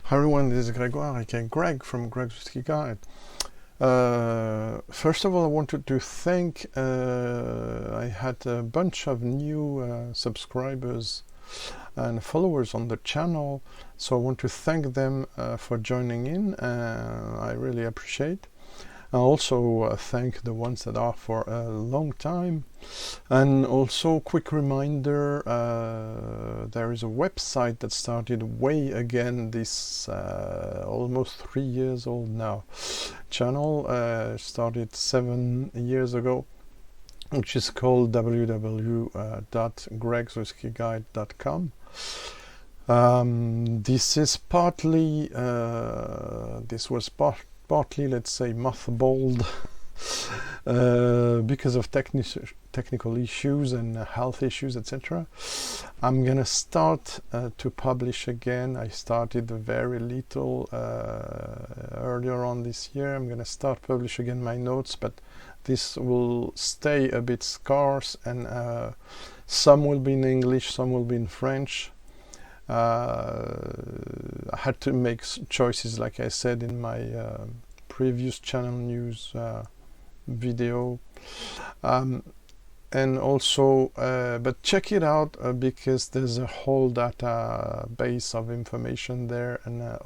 Hi everyone, this is Grégoire, aka Greg from Greg's Whiskey Guide. First of all, I wanted to thank, I had a bunch of new subscribers and followers on the channel, so I want to thank them for joining in. I really appreciate. I also thank the ones that are for a long time. And also, quick reminder, there is a website that started way again, this almost 3 years old now channel, started 7 years ago, which is called www.gregswhiskeyguide.com. This is partly, this was partly, let's say, mothballed because of technical issues and health issues, etc. I'm gonna start to publish again. I started very little earlier on this year. I'm gonna start publish again my notes, but this will stay a bit scarce, and some will be in English, some will be in French. I had to make choices, like I said in my previous channel news video, and also but check it out because there's a whole database of information there, and a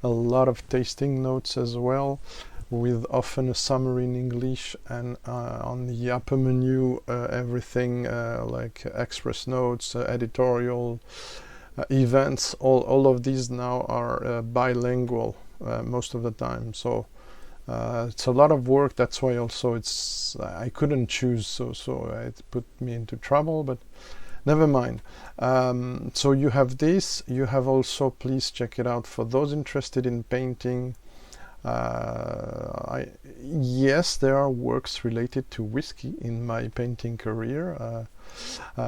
lot of tasting notes as well, with often a summary in English, and on the upper menu everything like express notes, editorial, events, all of these now are bilingual most of the time, so it's a lot of work. That's why also I couldn't choose, so it put me into trouble, but never mind. So you have this, you have also, please check it out for those interested in painting. Yes, there are works related to whiskey in my painting career.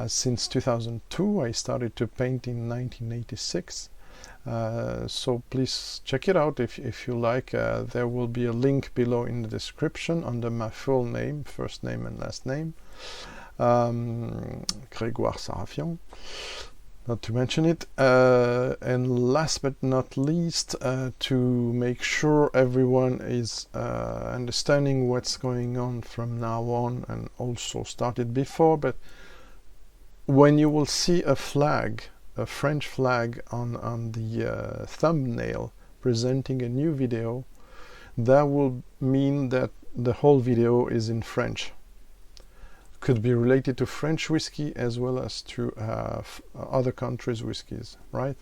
Since 2002, I started to paint in 1986. So please check it out if you like. There will be a link below in the description under my full name, first name and last name, Grégoire Sarafian, not to mention it. And last but not least, to make sure everyone is understanding what's going on from now on, and also started before, but when you will see a flag, a French flag on the thumbnail presenting a new video, that will mean that the whole video is in French. Could be related to French whiskey as well as to other countries' whiskies, right?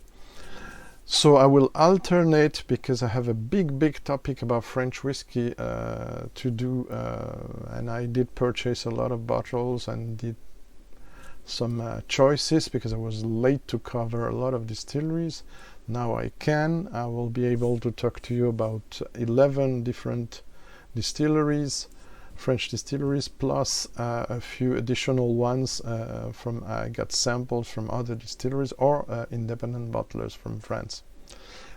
So I will alternate, because I have a big topic about French whiskey to do, and I did purchase a lot of bottles and did some choices because I was late to cover a lot of distilleries. Now I will be able to talk to you about 11 different distilleries, French distilleries, plus a few additional ones from I got samples from other distilleries or independent bottlers from France,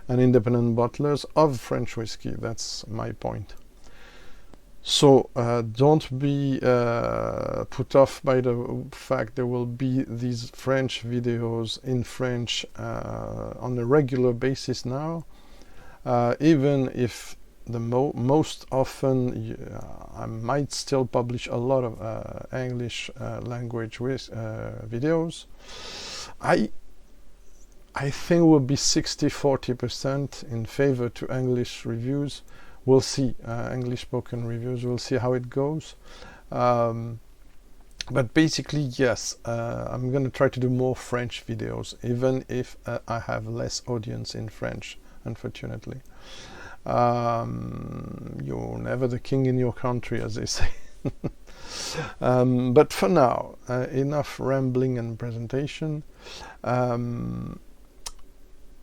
and independent bottlers of French whiskey. That's my point. So don't be put off by the fact there will be these French videos in French on a regular basis now, even if most often I might still publish a lot of English language videos. I think will be 60-40% in favor to English reviews. We'll see, English spoken reviews, we'll see how it goes. But basically, yes, I'm going to try to do more French videos, even if I have less audience in French, unfortunately. You're never the king in your country, as they say. But for now, enough rambling and presentation.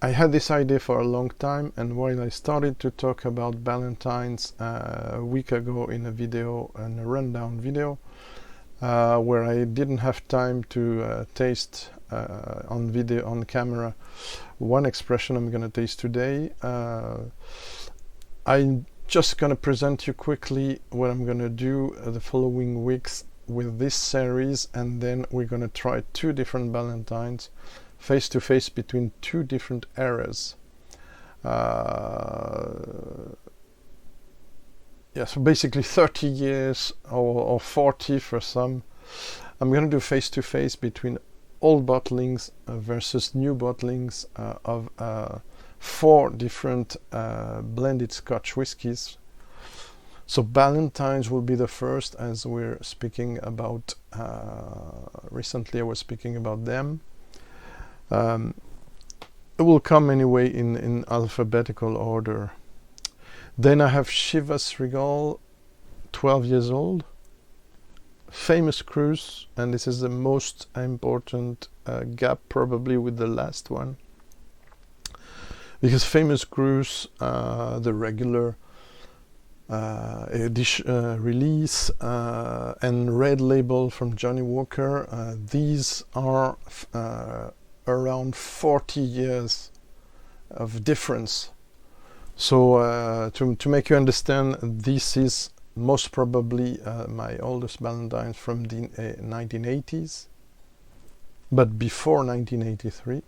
I had this idea for a long time, and while I started to talk about Ballantines a week ago in a video, in a rundown video, where I didn't have time to taste on video, on camera, one expression I'm going to taste today. I'm just going to present you quickly what I'm going to do the following weeks with this series, and then we're going to try 2 different Ballantines face to face between 2 different eras. Yeah, so basically 30 years or 40 for some. I'm going to do face-to-face between old bottlings versus new bottlings of 4 different blended Scotch whiskies. So Ballantines will be the first, as we're speaking about, recently I was speaking about them. It will come anyway in alphabetical order. Then I have Chivas Regal, 12 years old. Famous Cruise, and this is the most important gap probably with the last one. Because Famous Cruise, the regular release and Red Label from Johnny Walker, these are around 40 years of difference. So to make you understand, this is most probably my oldest Ballantines from the 1980s, but before 1983.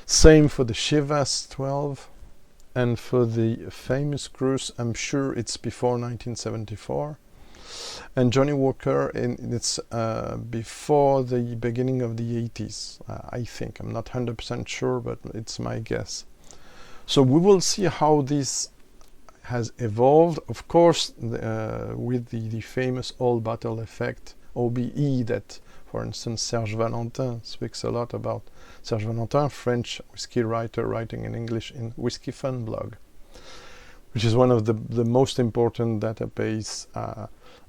Same for the Chivas 12, and for the Famous Cruise, I'm sure it's before 1974. And Johnny Walker, it's before the beginning of the 80s, I think. I'm not 100% sure, but it's my guess. So we will see how this has evolved, of course, with the famous old bottle effect, OBE, that, for instance, Serge Valentin speaks a lot about. Serge Valentin, French whiskey writer, writing in English in Whiskey Fun blog, which is one of the most important database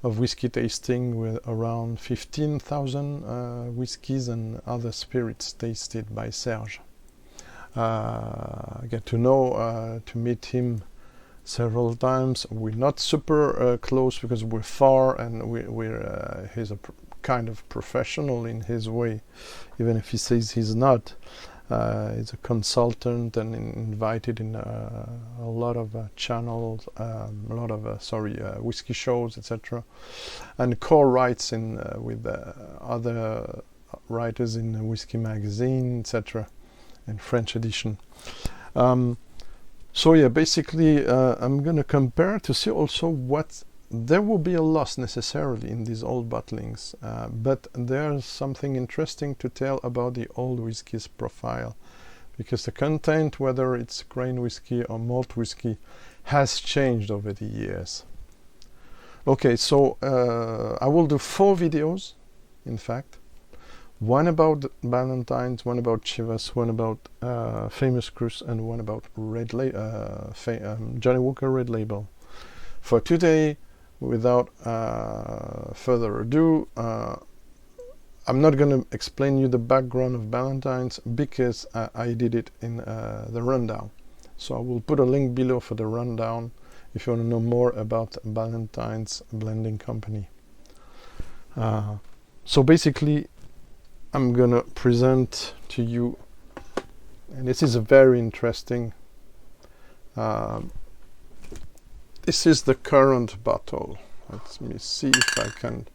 of whiskey tasting, with around 15,000 whiskies and other spirits tasted by Serge. I get to know, to meet him several times. We're not super close because we're far, and he's a kind of professional in his way, even if he says he's not. He's a consultant and invited in a lot of channels, a lot of whiskey shows, etc., and co-writes with other writers in the Whiskey magazine, etc., in French edition. So yeah, basically I'm going to compare to see also what there will be a loss necessarily in these old bottlings, but there's something interesting to tell about the old whiskies profile, because the content, whether it's grain whiskey or malt whiskey, has changed over the years. Okay, so I will do 4 videos, in fact. One about Ballantines, one about Chivas, one about Famous Cruise, and one about Johnny Walker Red Label. For today, without further ado, I'm not going to explain you the background of Ballantines, because I did it in the rundown. So I will put a link below for the rundown if you want to know more about Ballantines Blending Company. So basically, I'm gonna present to you, and this is a very interesting. This is the current bottle. Let me see if I can,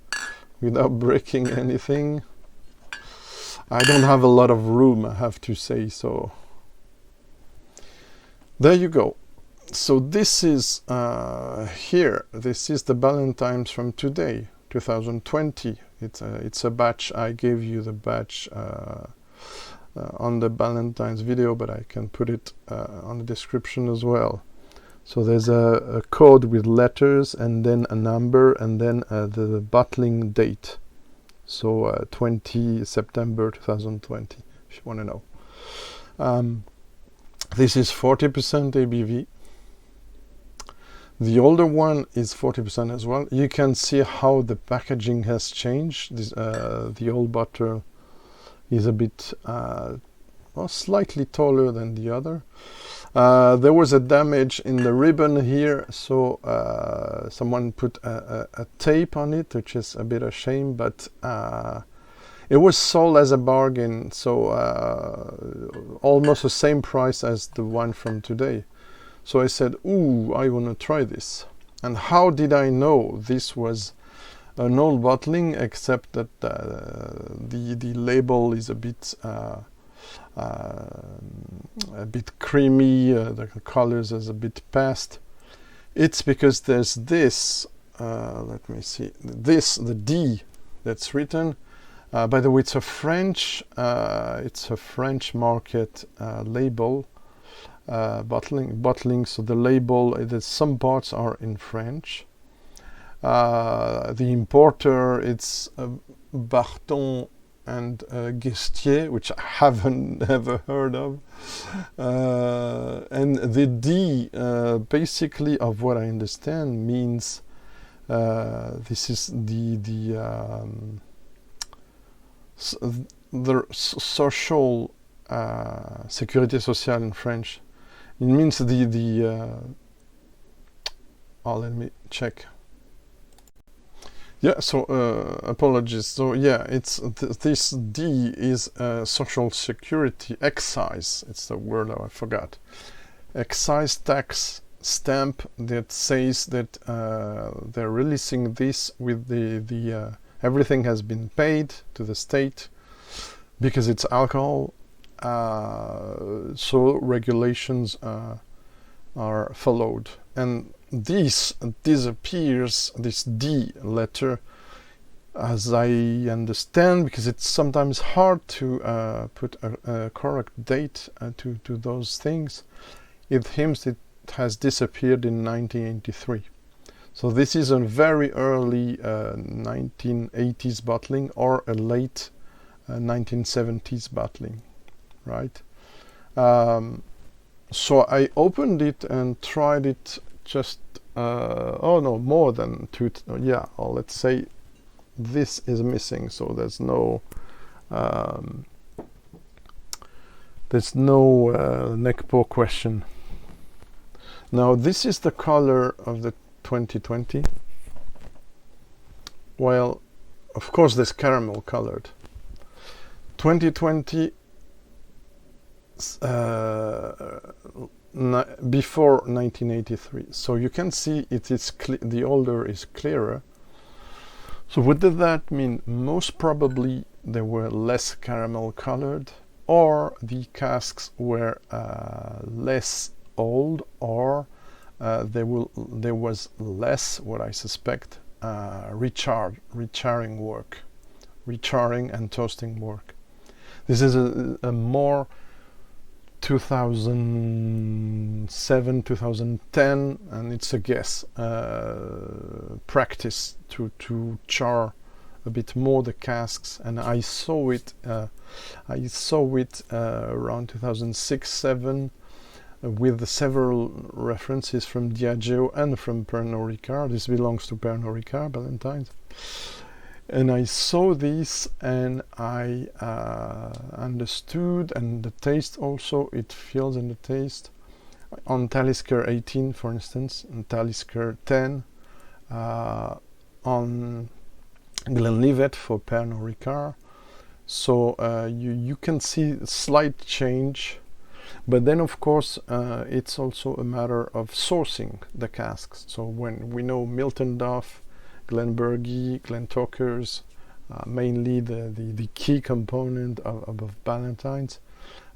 without breaking anything. I don't have a lot of room, I have to say, so there you go. So this is here. This is the Ballantines from today, 2020. It's a batch. I gave you the batch on the Ballantines video, but I can put it on the description as well. So there's a code with letters, and then a number, and then the bottling date. So 20 September 2020, if you want to know. This is 40% ABV. The older one is 40% as well. You can see how the packaging has changed. This, the old bottle is a bit, slightly taller than the other. There was a damage in the ribbon here, so someone put a tape on it, which is a bit of shame, but it was sold as a bargain, so almost the same price as the one from today. So I said, ooh, I want to try this. And how did I know this was an old bottling, except that the label is a bit a bit creamy, the colors is a bit past. It's because there's this, let me see, this, the D that's written. By the way, it's a French market label, bottling. So the label, some parts are in French. The importer, it's Barton and Guestier, which I haven't ever heard of. And the D, basically, of what I understand, means this is the social sécurité sociale in French. It means oh, let me check. Yeah, so apologies. So yeah, it's this D is social security excise. It's the word I forgot. Excise tax stamp that says that they're releasing this with the everything has been paid to the state because it's alcohol. So regulations are followed, and this disappears, this D letter, as I understand, because it's sometimes hard to put a correct date to those things. It seems it has disappeared in 1983. So this is a very early 1980s bottling or a late 1970s bottling, right? So I opened it and tried it just, oh no, more than two, yeah, or let's say this is missing, so there's no neck pour question. Now this is the color of the 2020. Well, of course there's caramel colored. 2020 before 1983, so you can see it is the older is clearer. So what did that mean? Most probably there were less caramel colored, or the casks were less old, or there was less, what I suspect, recharring and toasting work. This is a more 2007, 2010, and it's a guess, practice to char a bit more the casks, and I saw it around 2006-07 with several references from Diageo and from Pernod Ricard. This belongs to Pernod Ricard, Ballantines. And I saw this, and I understood, and the taste also, it feels in the taste. On Talisker 18, for instance, and Talisker 10, on Glenlivet for Pernod Ricard. So you can see a slight change, but then of course it's also a matter of sourcing the casks. So when we know Milton Duff, Glenbergie, Glentorkers, mainly the key component of Ballantines.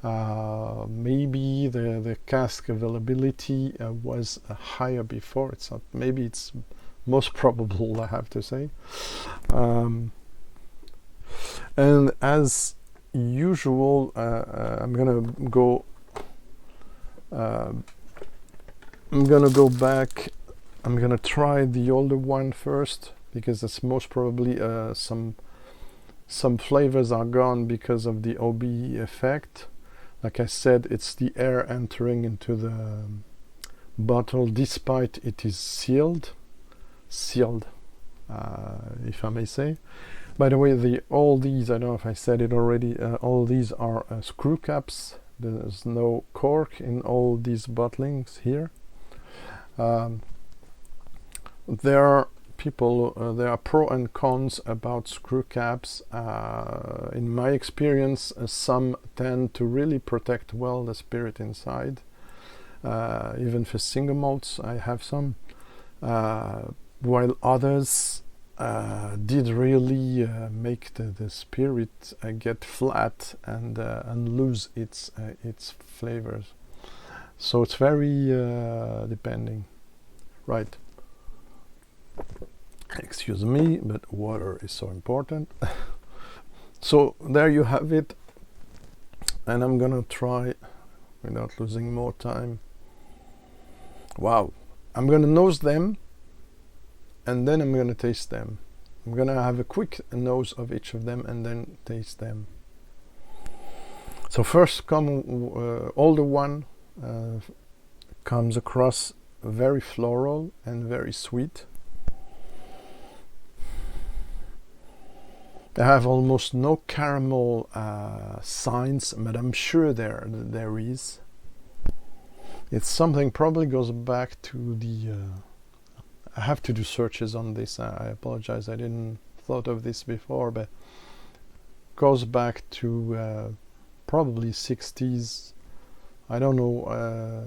Maybe the cask availability was higher before. It's not. Maybe it's most probable, I have to say. And as usual, I'm gonna go back. I'm gonna try the older one first, because that's most probably some flavors are gone because of the OBE effect. Like I said, it's the air entering into the bottle despite it is sealed, if I may say. By the way, all these, I don't know if I said it already, all these are screw caps. There's no cork in all these bottlings here. There are people, there are pro and cons about screw caps. In my experience, some tend to really protect well the spirit inside. Even for single malts, I have some. While others did really make the spirit get flat and lose its flavors. So it's very depending. Right. Excuse me, but water is so important. So there you have it. And I'm gonna try, without losing more time. Wow. I'm gonna nose them, and then I'm gonna taste them. I'm gonna have a quick nose of each of them and then taste them. So first older one comes across very floral and very sweet. I have almost no caramel signs, but I'm sure there is. It's something probably goes back to the I have to do searches on this. I apologize, I didn't thought of this before, but goes back to probably 60s. I don't know.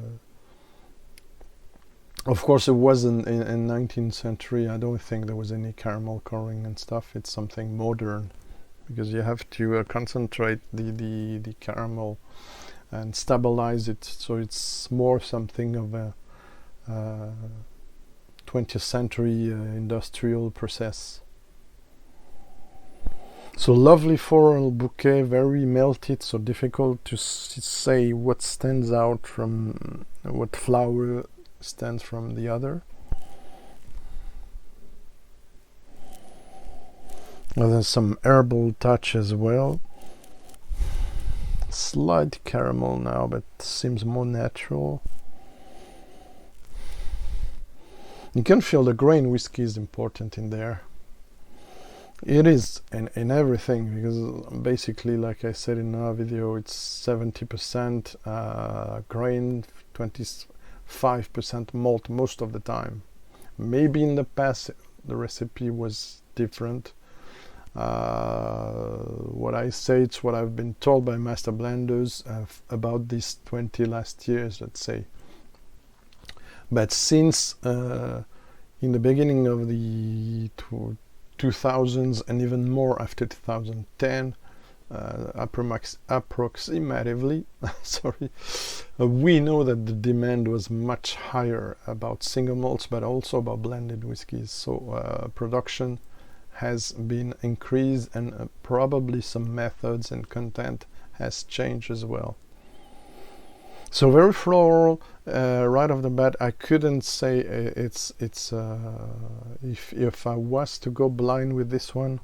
Of course, it wasn't in 19th century. I don't think there was any caramel coloring and stuff. It's something modern, because you have to concentrate the caramel and stabilize it, so it's more something of a 20th century industrial process. So lovely floral bouquet, very melted, so difficult to say what stands out from what flower stands from the other. Well, there's some herbal touch as well. Slight caramel now, but seems more natural. You can feel the grain whiskey is important in there. It is in everything, because basically, like I said in our video, it's 70% grain, 25% malt most of the time. Maybe in the past the recipe was different. What I say, it's what I've been told by master blenders about these 20 last years, let's say. But since in the beginning of the 2000s, and even more after 2010, approximatively, sorry, we know that the demand was much higher about single malts, but also about blended whiskies. So production has been increased, and probably some methods and content has changed as well. So very floral, right off the bat. I couldn't say it's if I was to go blind with this one,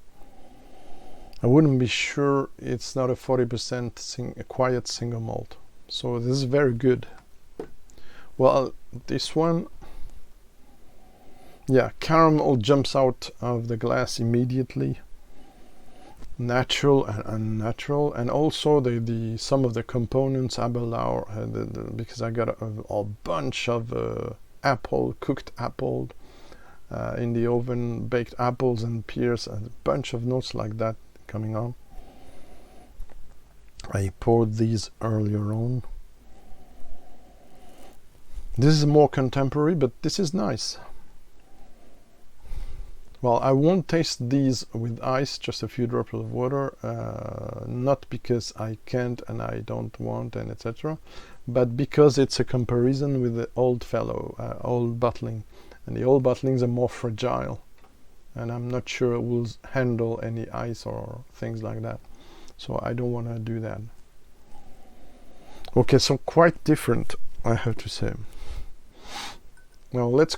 I wouldn't be sure it's not a 40% quiet single malt. So this is very good. Well, this one, yeah, caramel jumps out of the glass immediately. Natural and unnatural, and also the some of the components, Abelau, because I got a bunch of cooked apple in the oven, baked apples and pears, and a bunch of notes like that coming on. I poured these earlier on. This is more contemporary, but this is nice. Well, I won't taste these with ice, just a few drops of water, not because I can't and I don't want and etc., but because it's a comparison with the old bottling, and the old bottlings are more fragile, and I'm not sure it will handle any ice or things like that, so I don't want to do that. Okay, so quite different, I have to say. Now let's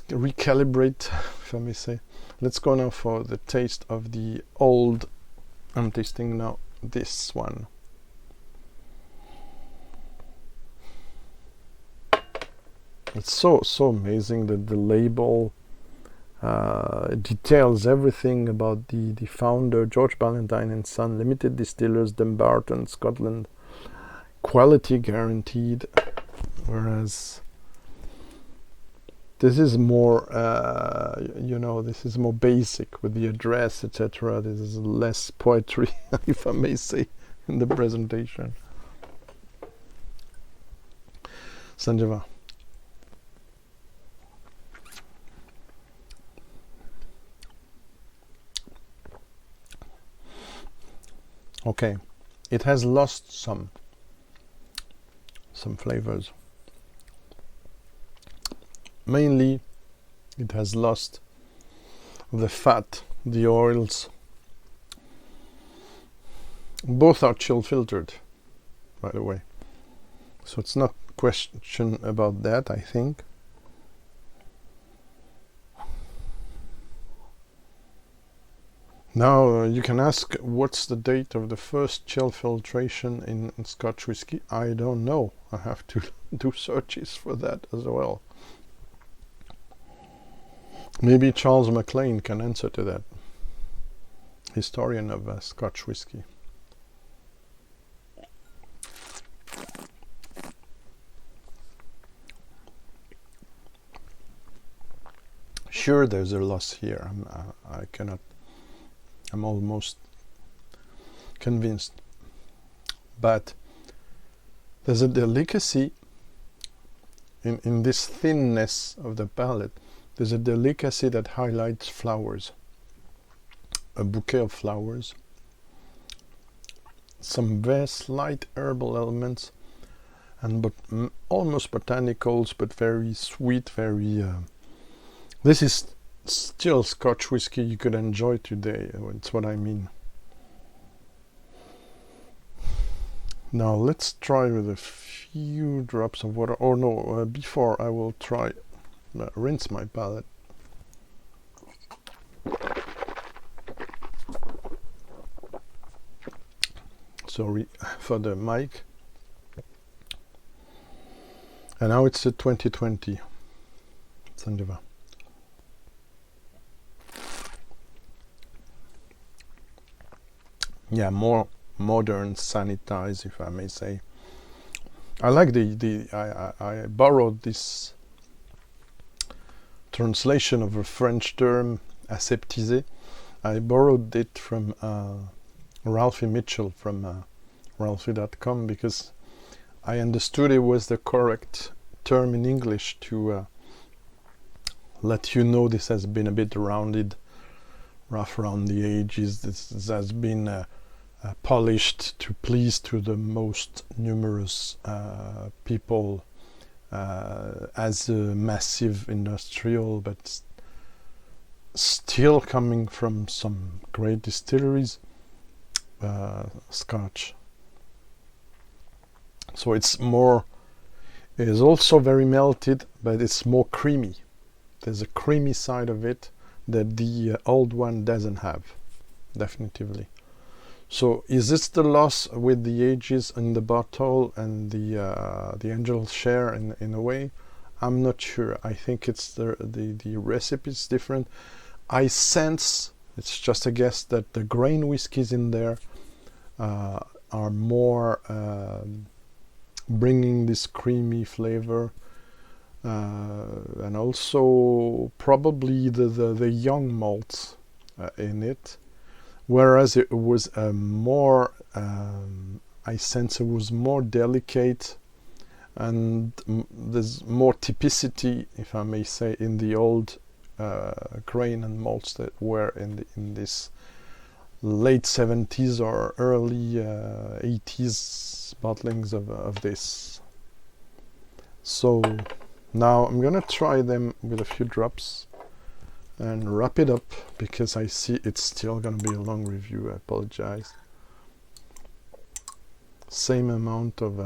recalibrate, if I may say. Let's go now for the taste of the old. I'm tasting now this one. It's so amazing that the label details everything about the founder, George Ballantine and Son, Limited Distillers, Dumbarton, Scotland, quality guaranteed, whereas this is more, this is more basic with the address, etc. This is less poetry, if I may say, in the presentation. Sanjava. Okay, it has lost some flavors. Mainly, it has lost the fat, the oils. Both are chill filtered, by the way. So it's not question about that, I think. Now you can ask, what's the date of the first chill filtration in Scotch whisky? I don't know. I have to do searches for that as well. Maybe Charles MacLean can answer to that. Historian of Scotch whisky. Sure, there's a loss here. I'm almost convinced. But there's a delicacy in this thinness of the palate. There's a delicacy that highlights flowers. A bouquet of flowers. Some very slight herbal elements, and almost botanicals, but very sweet, very... This is still Scotch whisky you could enjoy today. That's what I mean. Now let's try with a few drops of water. Or no, before I will try rinse my palate. Sorry for the mic. And now it's a 2020 Sandiva. Yeah, more modern, sanitized, if I may say. I like I borrowed this translation of a French term, aseptisé. I borrowed it from Ralphie Mitchell from Ralphie.com, because I understood it was the correct term in English to let you know this has been a bit rounded, rough around the edges. This has been polished to please to the most numerous people as a massive industrial, but still coming from some great distilleries, Scotch. So it is also very melted, but it's more creamy. There's a creamy side of it that the old one doesn't have, definitively. So is this the loss with the ages in the bottle and the angel share in a way? I'm not sure. I think it's the recipe is different. I sense, it's just a guess, that the grain whiskies in there are more bringing this creamy flavor, and also probably the young malts in it. Whereas it was more, I sense it was more delicate, and there's more typicity, if I may say, in the old grain and malts that were in this late 70s or early 80s bottlings of this. So now I'm gonna try them with a few drops and wrap it up, because I see it's still gonna be a long review. I apologize. Same amount of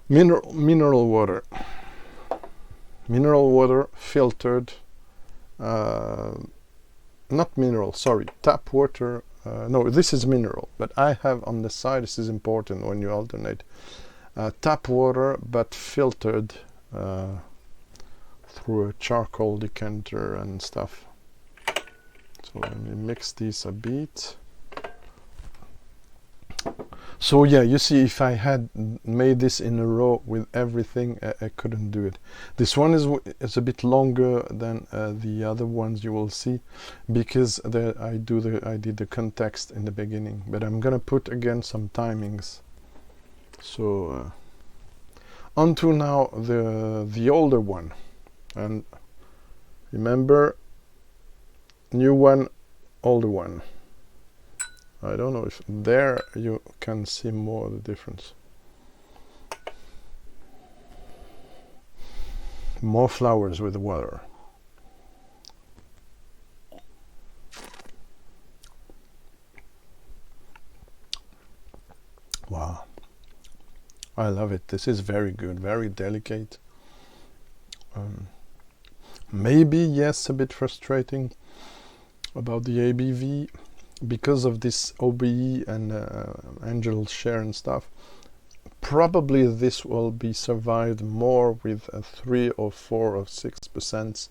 mineral water filtered, not mineral, sorry, tap water. No, this is mineral, but I have on the side, this is important when you alternate, tap water but filtered through a charcoal decanter and stuff. So let me mix these a bit. So yeah, you see, if I had made this in a row with everything, I couldn't do it. This one is a bit longer than the other ones you will see, because I did the context in the beginning, but I'm gonna put again some timings. So on to now the older one. And remember, new one, older one. I don't know if there you can see more the difference. More flowers with the water. Wow, I love it. This is very good, very delicate. Maybe, yes, a bit frustrating about the ABV because of this OBE and Angel share and stuff. Probably this will be survived more with a 3 or 4 or 6%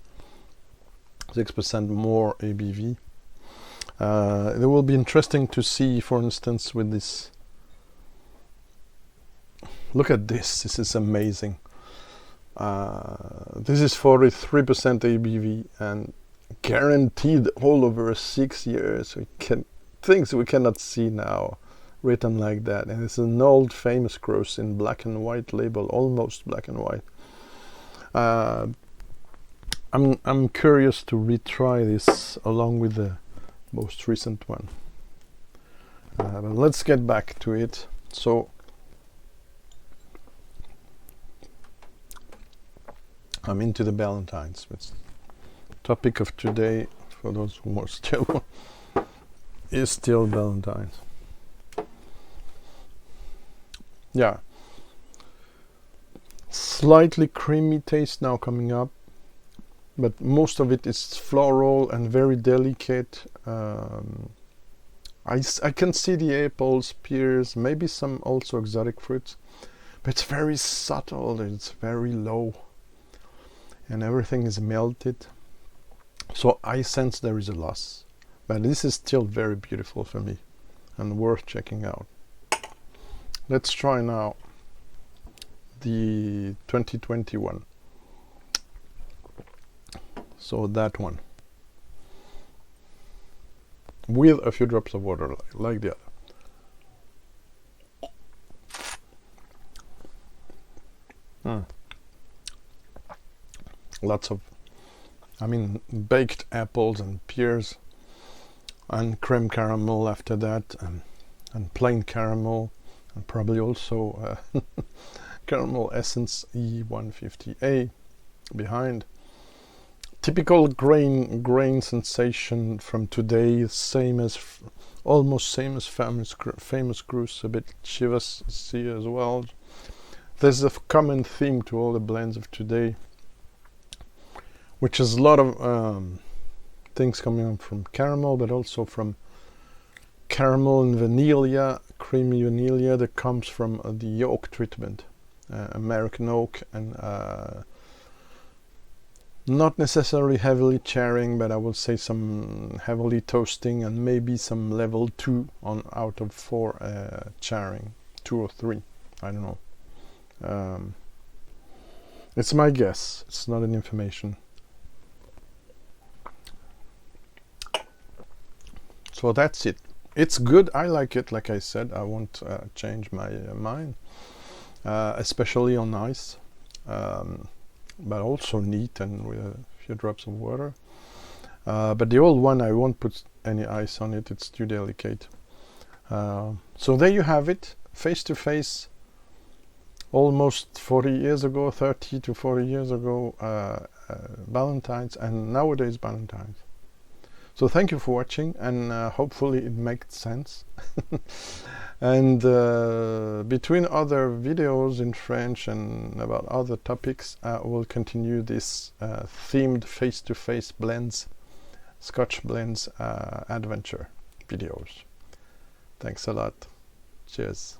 more ABV. It will be interesting to see, for instance, with this. Look at this. This is amazing. This is 43% ABV and guaranteed all over 6 years. Things we cannot see now written like that, and it's an old famous gross in black and white label, almost black and white. I'm curious to retry this along with the most recent one. But let's get back to it. So I'm into the Ballantines. It's topic of today for those who are still is still Ballantines. Yeah, slightly creamy taste now coming up, but most of it is floral and very delicate. I can see the apples, pears, maybe some also exotic fruits, but it's very subtle, it's very low, and everything is melted. So I sense there is a loss, but this is still very beautiful for me and worth checking out. Let's try now the 2021. So that one. With a few drops of water, like the other. Lots of, baked apples and pears, and creme caramel after that, and plain caramel, and probably also caramel essence E150A behind. Typical grain sensation from today, almost same as famous Cruise, a bit Chivas as well. There's a common theme to all the blends of today, which is a lot of things coming up from caramel, but also from caramel and vanilla, creamy vanilla that comes from the oak treatment, American oak, and not necessarily heavily charring, but I will say some heavily toasting and maybe some level 2 out of 4 charring, 2 or 3, I don't know. It's my guess, it's not an information. So that's it. It's good, I like it, like I said, I won't change my mind, especially on ice. But also neat and with a few drops of water. But the old one, I won't put any ice on it, it's too delicate. So there you have it, face to face, almost 40 years ago, 30 to 40 years ago, Ballantines, and nowadays Ballantines. So thank you for watching, and hopefully it makes sense. And between other videos in French and about other topics, we'll continue this themed face-to-face blends, Scotch blends adventure videos. Thanks a lot. Cheers.